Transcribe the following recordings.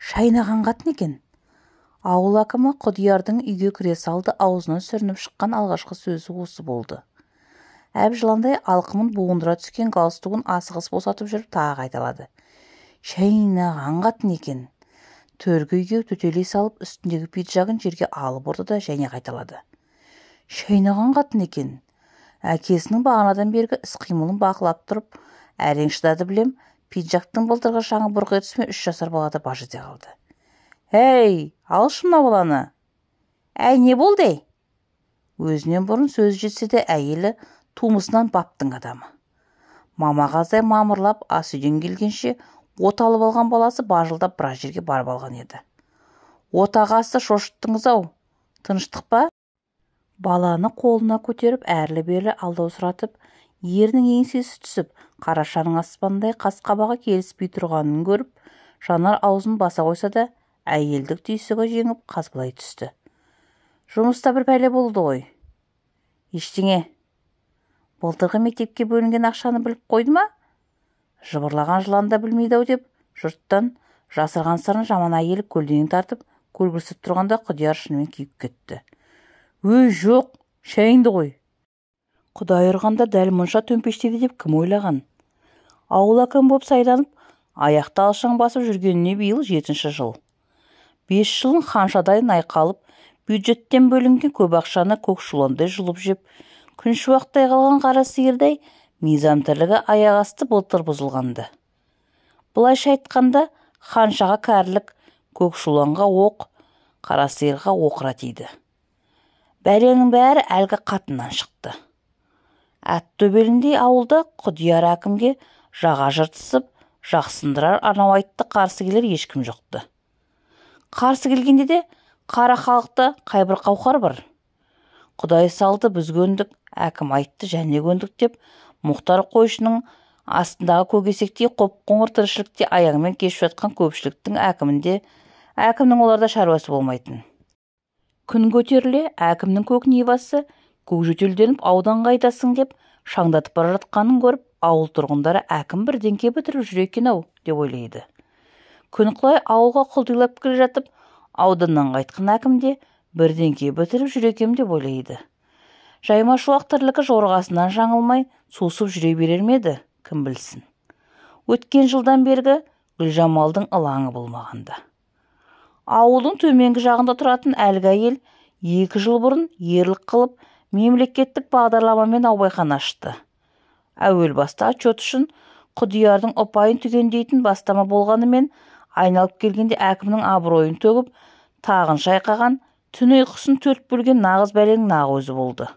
шайнаған қатын екен. Ауыл әкімі Құдиярдың үйге кіре салды, аузынан сүрініп шыққан алғашқы сөзі осы болды. Жыландай алқымын буындыра түскен галстугын асығыс босатып жүріп тағы қайталады. Шайнаған қатын екен. Төргі үйге төтелей салып, үстіндегі пиджагын жерге алып ұрды да және қайталады. Шайнаған қатын екен. Әкесінің бағанадан бергі іс-қимылын бақылап тұрып, әрең шыдады білем, пиджактың былтырғы шаңы бұрқ етісімен 3 жасар балада баж ете қалды. «Әй, алшы мына баланы!» «Әй, не болды?» Өзінен бұрын сөз жетсе де әйелі тумысынан баптың адамы. Мамағаздай мамырлап ас үйден келгенше от алып алған баласы бажылдап біраз жерге барып алған еді. «Отағасы шошыттыңыз-ау, тыныштық па?» Баланы қолына көтеріп әрлі-берлі алдаусыратып, ерінің еңсесі түсіп, қарашаның аспандай қас-қабағы келіспей тұрғанын көріп, жанар аузын баса қойса да, әйелдік түйсігі жеңіп қазбылай түсті. «Жұмыста бір пәле болды ғой». «Ештеңе. Былтырғы мектепке бөлінген ақшаны біліп қойды ма?» Жыбырлаған жылан да білмейді-ау деп, жұрттан жасырған сырын жаман әйел көлденең тартып, көлгірсіп тұрғанда Құдияр шынымен күйіп кетті. «Өй, жоқ, шайыңды ғой». Құдай ұрғанда дәл мұнша төмпештеді деп кім ойлаған? Ауыл әкім боп сайланып, аяқты алшаң басып жүргеніне биыл 7-ші жыл. 5 жылын ханшадай найқалып, бюджеттен бөлінген көп ақшаны көкшуландай жұлып жеп, күншуақтай қалған қара сиырдай мизам тірлігі аяқ асты былтыр бұзылғанды. Бұлайша айтқанда, ханшаға кәрілік, көкшуланға оқ, қара сиырға оқыра тиді. Бәленің бәрі әлгі қатыннан шықты. Әт төбеліндей ауылда Құдияр әкімге жаға жыртысып, жақсындырар анау айтты қарсы келер ешкім жоқты. Қарсы келгенде де қара халықта қайбір қауқар бар. Құдай салды біз көндік, әкім айтты және көндік деп, Мұхтар қойшының астындағы көгесектей қоп-қоңыр тіршілікте аяғымен кешіп жатқан көпшіліктің әкімнің оларда шаруасы болмайтын. Күн көтеріле, әкімнің көк невасы көкжөтелденіп ауданға айтасың деп шаңдатып бара жатқанын көріп, ауыл тұрғындары әкім бірдеңке бітіріп жүр екен-ау деп ойлайды. Күн құлай ауылға құлдилап келе жатып, ауданнан қайтқан әкім де бірдеңке бітіріп жүр екен деп ойлайды. Жайма шуақ тірлігі жорғасынан жаңылмай сусып жүре берер ме еді, кім білсін. Өткен жылдан бергі Гүлжамалдың ылаңы болмағанда. Ауылдың төменгі жағында тұратын әлгі әйел 2 жыл бұрын ерлік қылып, мемлекеттік бағдарламамен наубайхана ашты. Әуел баста отчет үшін Құдиярдың ұпайын түгендейтін бастама болғанымен, айналып келгенде әкімнің абыройын төгіп, тағын шайқаған, түн ұйқысын 4 бөлген нағыз бәленің нағы өзі болды.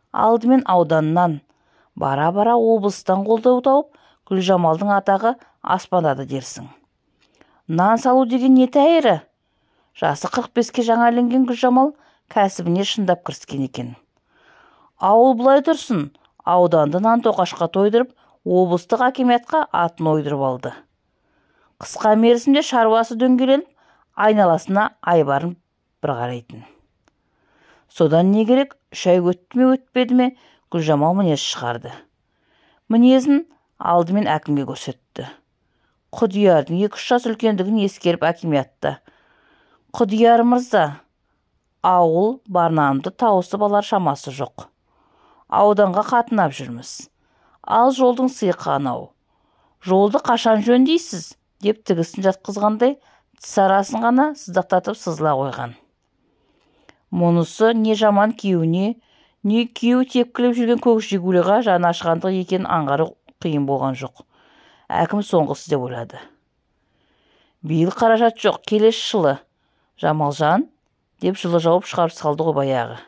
Алдымен ауданнан, бара-бара облыстан қолдау тауып, Гүлжамалдың атағы аспандады дерсің. Нан салу деген не тәйірі? Жасы 45-ке жаңа ілінген Гүлжамал кәсібіне шындап кіріскен екен. Ауыл бұлай тұрсын, ауданды нан тоқашқа тойдырып, облыстық акимиятқа атын ойдырып алды. Қысқа мерзімде шаруасы дөңгеленіп, айналасына айбарын бір қарайтын. Содан не керек, 3 ай өтті ме өтпеді ме, Гүлжамал мінез шығарды. Мінезін алдымен әкімге көрсетті. Құдиярдың 2-3 жас үлкендігін ескеріп акимиятта. Құдияр мырза, ауыл барнамды тауысып алар шамасы жоқ. Ауданға қатынап жүрміз. Ал жолдың сиқы анау. Жолды қашан жөндейсіз? Деп тігісін жатқызғандай, тіс арасын ғана сыздықтатып сызыла қойған. Мұнысы не жаман күйеуіне, не күйеу тепкілеп жүрген көк жигулиға жаны ашығандық екенін аңғару қиын болған жоқ. Әкім соңғысы деп ойлады. Биыл қаражат жоқ, келесі жылы. Жамалжан, деп жылы жауып шығарып салды ғой баяғы.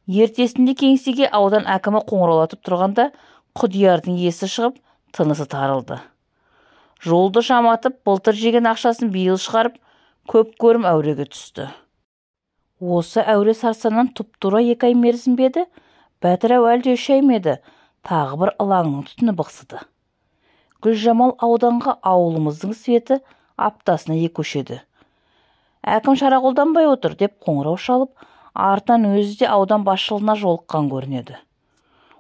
Ертесінде кеңсеге аудан әкімі қоңыраулатып тұрғанда, Құдиярдың есі шығып, тынысы тарылды. Жолды жаматып, былтыр жеген ақшасын биыл шығарып, көп көрім әуреге түсті. Осы әуре сарсаннан тұп-тура 2 ай мерзім беді, бәтір әлде 3 ай меді, тағы бір ылаңның түтіні бықсыды. Гүлжамал ауданға ауылымыздың светі аптасына 2 көшеді. Әкім шара қолданбай отыр деп қоңырау шалып, артынан өзі де аудан басшылығына жолыққан көрінеді.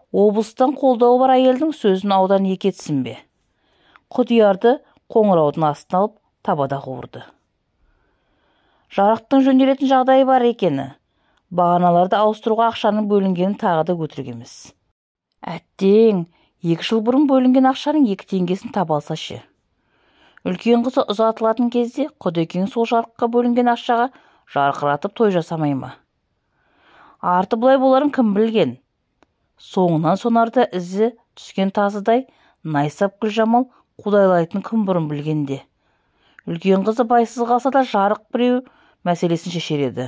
Облыстан қолдауы бар әйелдің сөзін аудан екетсін бе? Құдиярды қоңыраудың астына алып табада қуырды. Жарықтың жөнделетін жағдайы бар екені, бағаналарды ауыстыруға ақшаның бөлінгені тағы да өтірік емес. Әттең, 2 жыл бұрын бөлінген ақшаның 2 теңгесін таба алса ше. Үлкен қызы ұзатылатын кезде Құдекең сол жарыққа бөлінген ақшаға жарқыратып той жасамай ма? Арты бұлай боларын кім білген? Соңынан сонарда ізі түскен тазыдай найсап Гүлжамал қудайлайтын кім бұрын білгенде. Үлкен қызы байсыз қалса да жарық біреу мәселесін шешер еді.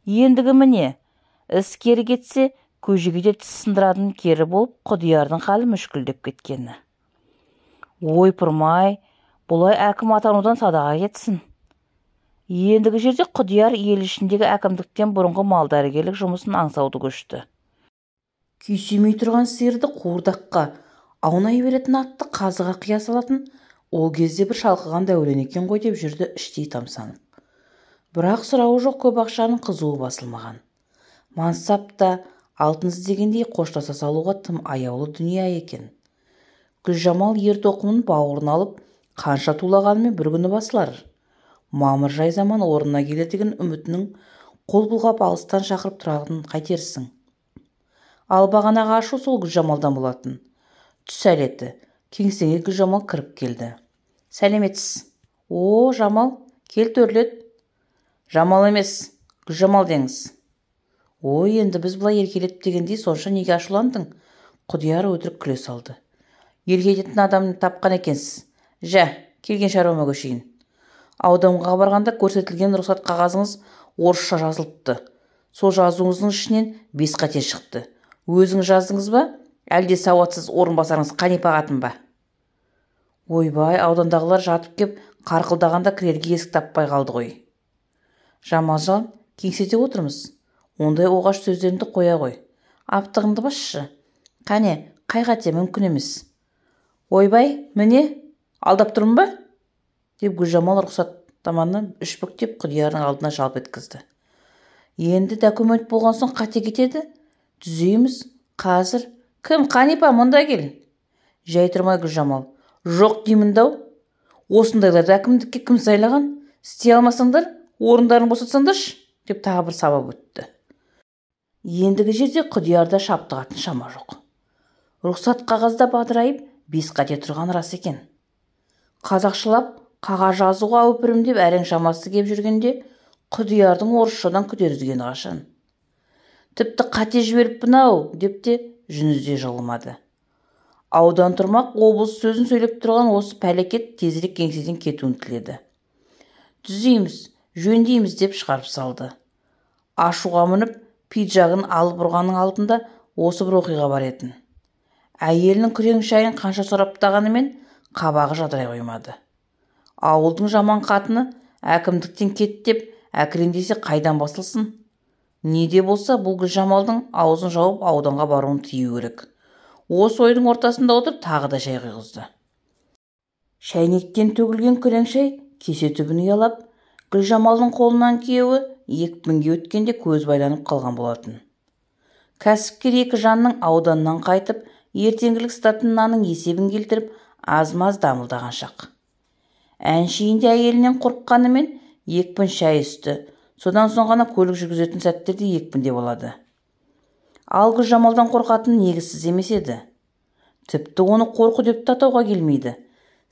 Ендігі міне, іс кері кетсе, көжеге тіс сындыратын кері болып, Құдиярдың халі мүшкілдеп кеткені. Ойпырмай, бұлай әкім атанудан садаға кетсін. Ендігі жерде Құдияр ел ішіндегі әкімдіктен бұрынғы малдәрігерлік жұмысын аңсауды көшті. Күйсемей тұрған сиырды қуырдаққа аунай беретін атты қазыға қия салатын ол кезде бір шалқыған дәурен екен ғой деп жүрді іштей тамсанып. Бірақ сұрауы жоқ, көп ақшаның қызуы басылмаған. Мансап та алтын іздегендей қоштаса салуға тым аяулы дүние екен. Гүлжамал ер-тоқымын бауырына алып, қанша тулағанымен бір күні басылар. Мамыр жай заман орнына келер деген үмітінің қол бұлғап алыстан шақырып тұрағын қайтерсің. Ал бағанаға ашу сол Гүлжамалдан болатын. Түс әлеті, кеңсеге Гүлжамал кіріп келді. Сәлеметсіз. О, Жамал, кел төрлет. Жамал емес, Гүлжамал деңіз. Ой, енді біз бұлай еркелеп дегендей сонша неге ашуландың? Құдияр өтірік күле салды. Еркелетін адамды тапқан екенсіз. Жә, келген шаруама көшейін. Ауданға барғанда көрсетілген рұқсат қағазыңыз орысша жазылыпты. Сол жазуыңыздың ішінен 5 қате шықты. Өзіңіз жаздыңыз ба? Әлде сауатсыз орынбасарыңыз Қанипа қатын ба? Ойбай, аудандағылар жатып кеп қарқылдағанда кірерге есік таппай қалды ғой. Жамалжан, кеңседе отырмыз. Ондай оғаш сөздеріңді қоя ғой. Аптығыңды басшы. Қане, қай қате мүмкін емес. Ойбай, міне, алдап тұрмын ба? Деп Гүлжамал рұқсаттаманы 3 бүктеп Құдиярдың алдына жалп еткізді. Енді документ болған соң қате кетеді. Түзейміз. Қазір кім? Қанипа, мұнда кел. Жай тұрмай Гүлжамал. Жоқ деймін дау. Осындайларды әкімдікке кім сайлаған? Істей алмасаңдар, орындарын босатсаңдаршы, деп тағы бір сабап өтті. Ендігі жерде Құдиярда шаптығатын шама жоқ. Рұқсат қағазда бадырайып 5 қате тұрған рас екен. Қазақшылап қағаз жазуға өпірім деп әрең шамасы кеп жүргенде Құдиярдың орысшадан күдер үзгені қашан. Тіпті қате жіберіппін-ау деп те жүнізде жығылмады. Аудан тұрмақ облыс сөзін сөйлеп тұрған осы пәлекет тезірек кеңседен кетуін тіледі. Түзейміз, жөндейміз деп шығарып салды. Ашуға мініп, пиджагын алып ұрғанның алдында осы бір оқиға бар етін. Әйелінің күрең шайын қанша сораптағанымен қабағы жадырай қоймады. Ауылдың жаман қатыны әкімдіктен кет деп әкірендесе қайдан басылсын? Неде болса бұл Гүлжамалдың аузын жауып ауданға баруын тыю керек. Осы ойдың ортасында отырып тағы да шай құйғызды. Шәйнектен төгілген күрең шай кесе түбін ұялап, Гүлжамалдың қолынан күйеуі екпінге өткенде көз байланып қалған болатын. Кәсіпкер екі жанның ауданнан қайтып, ертеңгілік статын нанның есебін келтіріп, аз-маз дамылдаған шақ. Әншейінде әйелінен қорыққанымен екпін шай үсті. Содан соң ғана көлік жүргізетін сәттерде екпінде болады. Ал Гүлжамалдан қорқатын негізсіз емес еді. Тіпті оны қорқу деп татауға келмейді.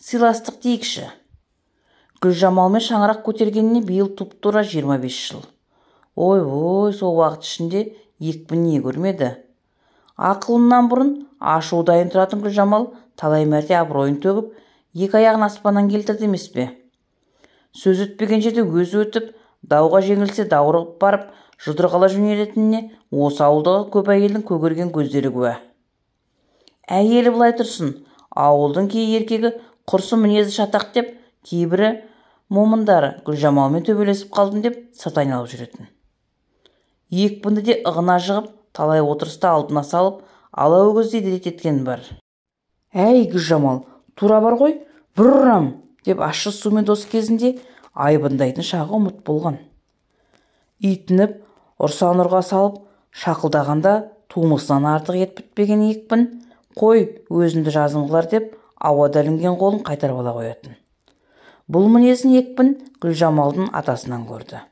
Сыйластық дейікші. Гүлжамалмен шаңырақ көтергеніне биыл тұп-тура 25 жыл. Ой, сол уақыт ішінде екпін не көрмеді. Ақылынан бұрын ашу дайын тұратын Гүлжамал талай мәрте абыройын төгіп, 2 аяғын аспаннан келтірді емес пе? Сөз өтпеген жерде өзі өтіп, дауға жеңілсе даурығып барып, жұдырғала жөнелетініне осы ауылдағы көп әйелдің көгерген көздері куә. Әйелі былай тұрсын, ауылдың кей еркегі құрсы мінезі шатақ деп, кейбірі момындары Гүлжамалмен төбелесіп қалдым деп сырт айналып жүретін. Екпінді де ығына жығып, талай отырыста алдына салып, ала өгіздей дететкен бар. Әй Гүлжамал, тура бар ғой, бір ұрам деп ащы сумен дос кезінде айбындайтын шағы ұмыт болған. Итініп, ұрсан-ұрға салып, шақылдағанда тумысынан артық ет бітпеген екпін, қой өзімді жазым қылар деп ауада ілінген қолын қайтарып ала қоятын. Бұл мінезін екпін Гүлжамалдың атасынан көрді.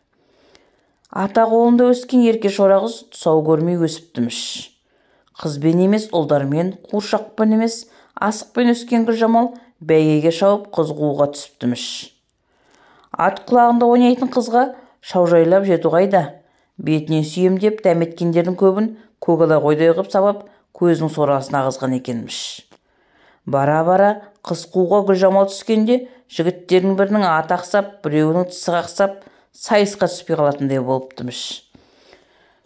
Ата қолында өскен ерке шора қыз тұсау көрмей өсіптіміш. Қызбен емес, ұлдармен, қуыршақпен емес, асықпен өскен Гүлжамал бәйгеге шауып қыз қууға түсіптіміш. Ат құлағында ойнайтын қызға шаужайлап жету қайда, бетінен сүйем деп дәметкендердің көбін көгала қойдай қып сабап көзінің сорасына ағызған екенміш. Бара-бара қыз қууға Гүлжамал түскенде жігіттердің бірінің аты ақсап, біреуінің тісі қақсап, сайысқа түспей қалатындай болыптымыш.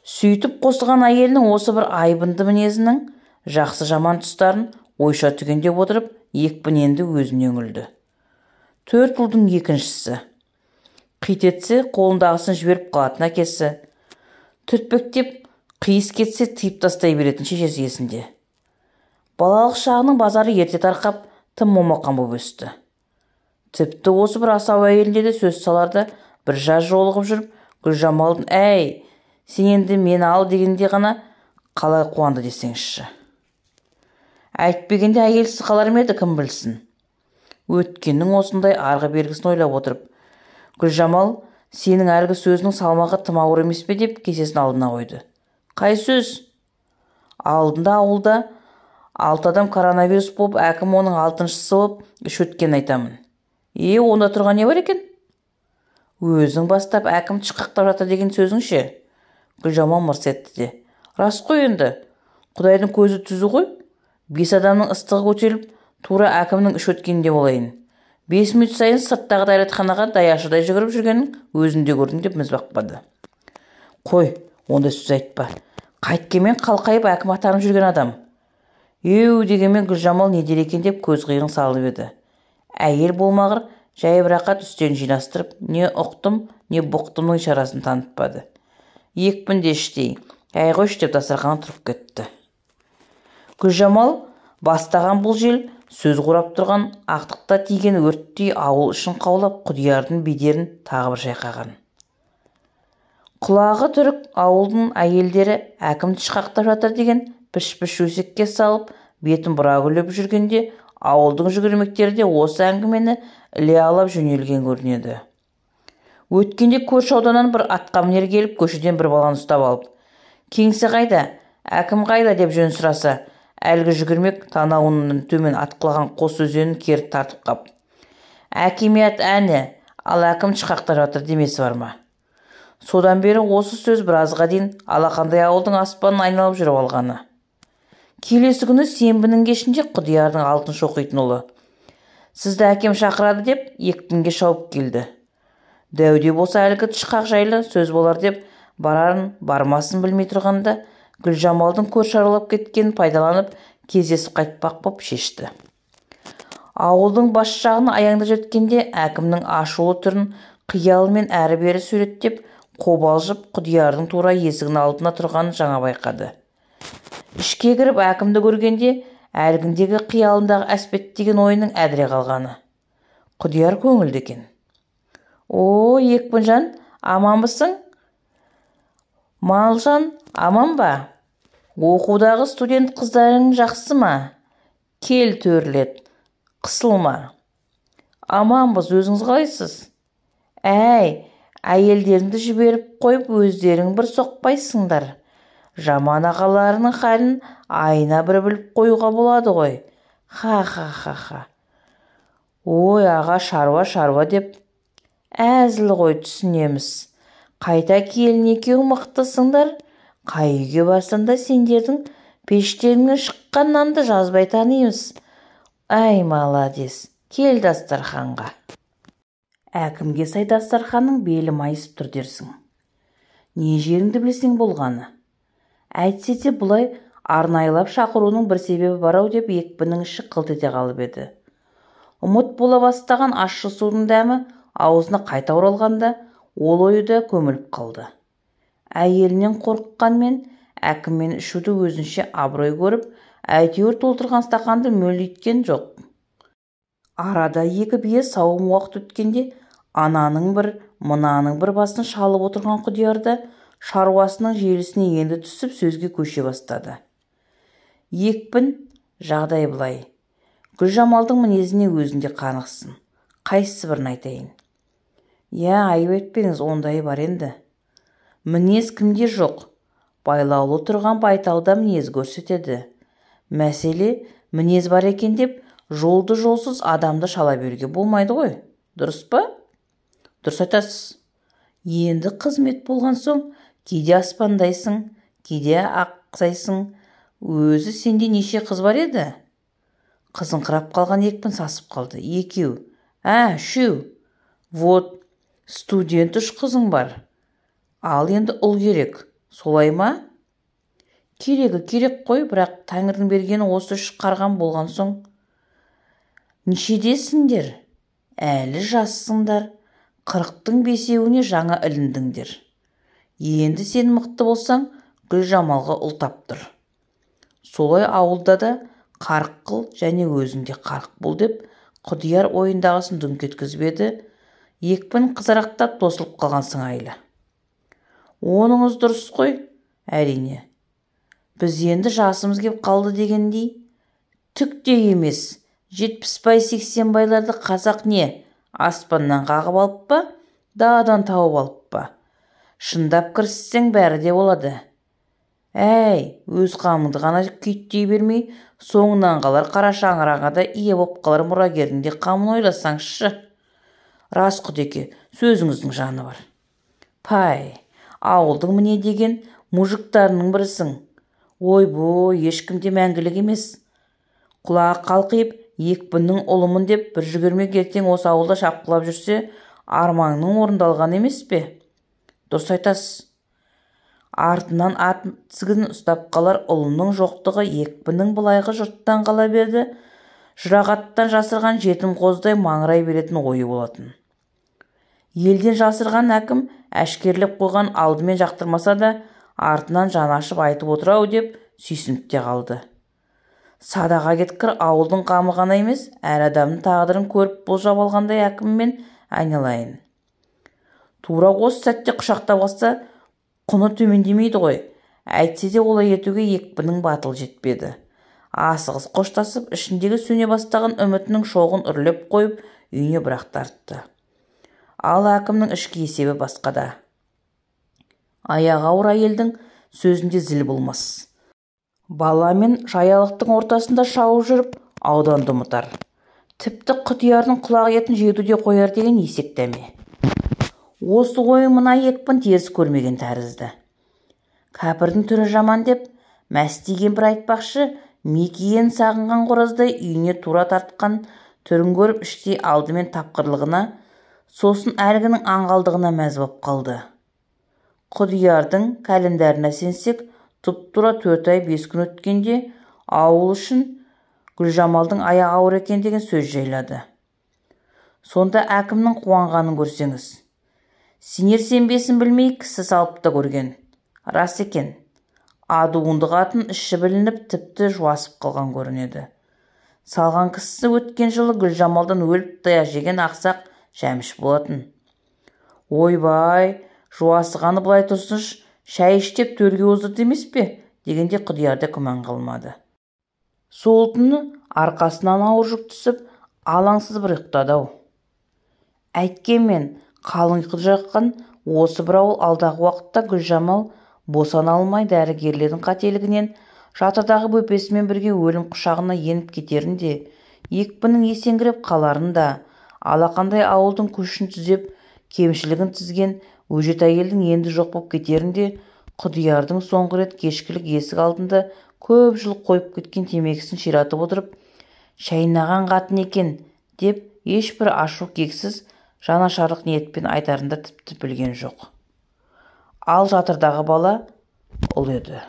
Сөйтіп қосылған әйелінің осы бір айбынды мінезінің жақсы жаман тұстарын ойша түгендеп отырып, екпін енді өзіне үңілді. 4 ұлдың екіншісі. Қит етсе, қолындағысын жіберіп қалатын әкесі. Түртпектеп, қиыс кетсе тиып тастай беретін шешесі есінде. Балалық шағының базары ерте тарқап, тым момақан боп өсті. Тіпті осы бір асау әйелінде де сөз саларда бір жаз жолығып жүріп, Гүлжамалдың «Әй, сен енді мені ал» дегенде ғана қалай қуанды десеңізші. Әйтпегенде әйелсіз қалар ма еді, кім білсін. Өткеннің осындай арғы бергісін ойлап отырып, Гүлжамал сенің әргі сөзінің салмағы тым ауыр емес пе деп кесесін алдына қойды. Қай сөз? Алдында ауылда 6 адам коронавирус болып, әкім оның 6-шысы болып іш өткен айтамын. Онда тұрған не бар екен? Өзің бастап әкім тышқақтап жатыр деген сөзің ше? Гүлжамал мырс етті де. Рас қой енді. Құдайдың көзі түзу ғой. 5 адамның ыстығы көтеріліп, тура әкімнің іш өткенде болайын. 5 минут сайын сырттағы дәретханаға даяшыдай жүгіріп жүргенін өзінде көрдім деп міз бақпады. Қой, онда сөз айтпа. Қайткенмен қалқайып әкім атанып жүрген адам. Дегенмен Гүлжамал не дер екен деп көз қиығын салып еді. Әйел болмағыр жай рақат үстен жинастырып, не ұқтым, не бұқтымның ишарасын танытпады. Екпінде іштей, әй қойш деп дастарханнан тұрып кетті. Гүлжамал бастаған бұл жел сөз құрап тұрған ақтықта тиген өрттей ауыл ішін қаулап Құдиярдың бедерін тағы бір шайқаған. Құлағы түрік ауылдың әйелдері әкім тышқақтап жатыр деген піш-піш өсекке салып, бетін бұра күліп жүргенде, ауылдың жүгірмектері де осы әңгімені іле алып жөнелген көрінеді. Өткенде көрші ауданнан бір атқамінер келіп, көшеден бір баланы ұстап алып, «Кеңсе қайда, әкім қайда?» деп жөн сұраса, әлгі жүгірмек танауының төмен атқылаған қос өзенін керіп тартып қап. «Әкеме ат әні, ал әкім тышқақтап жатыр» демесі бар ма? Содан бері осы сөз біразға дейін алақандай ауылдың аспанын айналып жүріп алғаны. Келесі күні сенбінің кешінде Құдиярдың 6-шы оқитын ұлы «Сізді әкем шақырады» деп екпінге шауып келді. Дәуде болса әлгі тышқақ жайлы сөз болар деп барарын бармасын білмей тұрғанда, Гүлжамалдың көрші аралап кеткенін пайдаланып кездесіп қайтпақ боп шешті. Ауылдың бас жағын аяңды жеткенде әкімнің ашулы түрін қиялымен әрі-бері суреттеп, қобалжып Құдиярдың тура есігінің алдына тұрғанын жаңа байқады. Ішке кіріп әкімді көргенде әлгіндегі қиялындағы әспеттеген ойының әдіре қалғаны. Құдияр көңілді екен. Екпінжан, аманбысың? Малжан, аман ба? Оқудағы студент қыздарың жақсы ма? Кел төрлет, қысылма. Аманбыз, өзіңіз қалайсыз? Әйелдеріңді жіберіп қойып, өздерің бір соқпайсыңдар. Жаман ағаларының халін айына бір біліп қоюға болады ғой. Ха. Аға, шаруа деп. Әзіл ғой, түсінеміз. Қайта келін екеуің мықтысыңдар. Қай үйге барсаңда сендердің пештеріңнен шыққан нанды жазбай танимыз. Маладес, кел дастарханға. Әкімге сай дастарханның белі майысып тұр дерсің. Не жеріңді білсең болғаны. Әйтсе де бұлай арнайлап шақыруының бір себебі барау деп екпіннің іші қылт ете қалып еді. Ұмыт бола бастаған ащы судың дәмі аузына қайта оралғанда, ол ойы да көміліп қалды. Әйелінен қорыққанмен әкіммен ішуді өзінше абырой көріп, әйтеуір толтырған стақанды мөлейткен жоқ. Арада екі бие сауым уақыт өткенде, ананың бір, мынаның бір басын шалып отырған Құдиярда шаруасының желісіне енді түсіп сөзге көше бастады. Екпін жағдай былай. Гүлжамалдың мінезіне өзінде қанықсын. Қайсыбірін айтайын? Айып етпеңіз, ондайы бар енді. Мінез кімде жоқ? Байлаулы тұрған байталда мінез көрсетеді. Мәселе мінез бар екен деп жолды жолсыз адамды шала беруге болмайды ғой, дұрыс па? Дұрыс айтасыз. Енді қызмет болған соң кейде аспандайсың, кейде ақсайсың. Өзі сенде неше қыз бар еді? Қызыңқырап қалған екпін сасып қалды. 2, 3. Вот, студент 3 қызың бар. Ал енді ұл керек, солай ма? Керек қой, бірақ Тәңірдің бергені осы 3 қарған болған соң. Нешедесіңдер? Әлі жассыңдар. 40-тың 5-еуіне жаңа іліндіңдер. Енді сен мықты болсаң, Гүлжамалға ұл таптыр. Солай ауылда да қарық қыл және өзіңде қарық бол деп Құдияр ойындағысын дүңк еткізбеді. Екпін қызарақтап тосылып қалған сыңайлы. Оныңыз дұрыс қой, әрине. Біз енді жасымыз кеп қалды дегендей. Түк те емес. 70-80 байларды қазақ не? Аспаннан қағып алып па? Дағадан тауып алып па? Шындап кіріссең бәрі де болады. Өз қамыңды ғана күйттей бермей, соңынан қалар қара шаңырағына да ие боп қалар мұрагердің де қамын ойласаңшы. Рас Құдеке, сөзіңіздің жаны бар. Ауылдың міне деген мужиктарының бірісің. Ойбой, ешкімде мәңгілік емес. Құлағы қалқиып, екпіннің ұлымын деп бір жүгірмек ертең осы ауылда шапқылап жүрсе, арманның орындалған емес пе? Дұрыс айтасыз. Артынан ат тізгінін ұстап қалар ұлының жоқтығы екпіннің былайғы жұрттан қала берді. Жұрағаттан жасырған жетім қоздай маңырай беретін ойы болатын. Елден жасырған әкім әшкерлеп қойған алдымен жақтырмаса да, артынан жаны ашып айтып отырау деп сүйсініп те қалды. Садаға кеткір ауылдың қамы ғана емес, әр адамның тағдырын көріп болжап алғандай әкіммен айналайын. Тура осы сәтте құшақтап алса, құны төмендемейді ғой. Әйтсе де олай етуге екпінің батыл жетпеді. Асығыс қоштасып, ішіндегі сөне бастаған үмітінің шоғын үрлеп қойып, үйіне бірақ тартты. Ал әкімнің ішкі есебі басқада. Аяғы ауыр әйелдің сөзінде зіл болмас. Бала мен жаялықтың ортасында шауып жүріп, ауданды ұмытар. Тіпті Құдиярдың құлақ етін жеуді де қояр деген есек дәме. Осы ойы мына екпін теріс көрмеген тәрізді. Кәпірдің түрі жаман деп, мәстиген бір айтпақшы, мекиен сағынған қораздай үйіне тура тартқан түрін көріп іштей алдымен тапқырлығына, сосын әлгінің аңғалдығына мәз боп қалды. Құдиярдың кәлімдәріне сенсек, тұп-тура 4 ай 5 күн өткенде ауыл үшін Гүлжамалдың аяғы ауыр екен деген сөз жайлады. Сонда әкімнің қуанғанын көрсеңіз. Сенер-сенбесін білмей кісі салып та көрген. Рас екен. Адуынды қатын іші білініп тіпті жуасып қалған көрінеді. Салған кісісі өткен жылы Гүлжамалдан өліп тая жеген ақсақ Жәміш болатын. Ойбай, жуасығаны былай тұрсынш, шәй іштеп төрге оздырды емес пе? Дегенде Құдиярда күмән қалмады. Сол түні арқасынан ауыр жүк түсіп, алаңсыз бір ұйықтады-ау. Әйткенмен, қалың ұйқы жаққан осы бір ауыл алдағы уақытта Гүлжамал босана алмай дәрігерлердің қателігінен жатырдағы бөпесімен бірге өлім құшағына еніп кетерін де, екпінің есеңгіреп қаларын да, алақандай ауылдың көшін түзеп, кемшілігін тізген өжет әйелдің енді жоқ боп кетерін де, Құдиярдың соңғы рет кешкілік есік алдында көп жыл қойып кеткен темекісін ширатып отырып, шайнаған қатын екен деп ешбір ашу кексіз жанашырлық ниетпен айтарында тіпті білген жоқ. Ал жатырдағы бала ұл еді.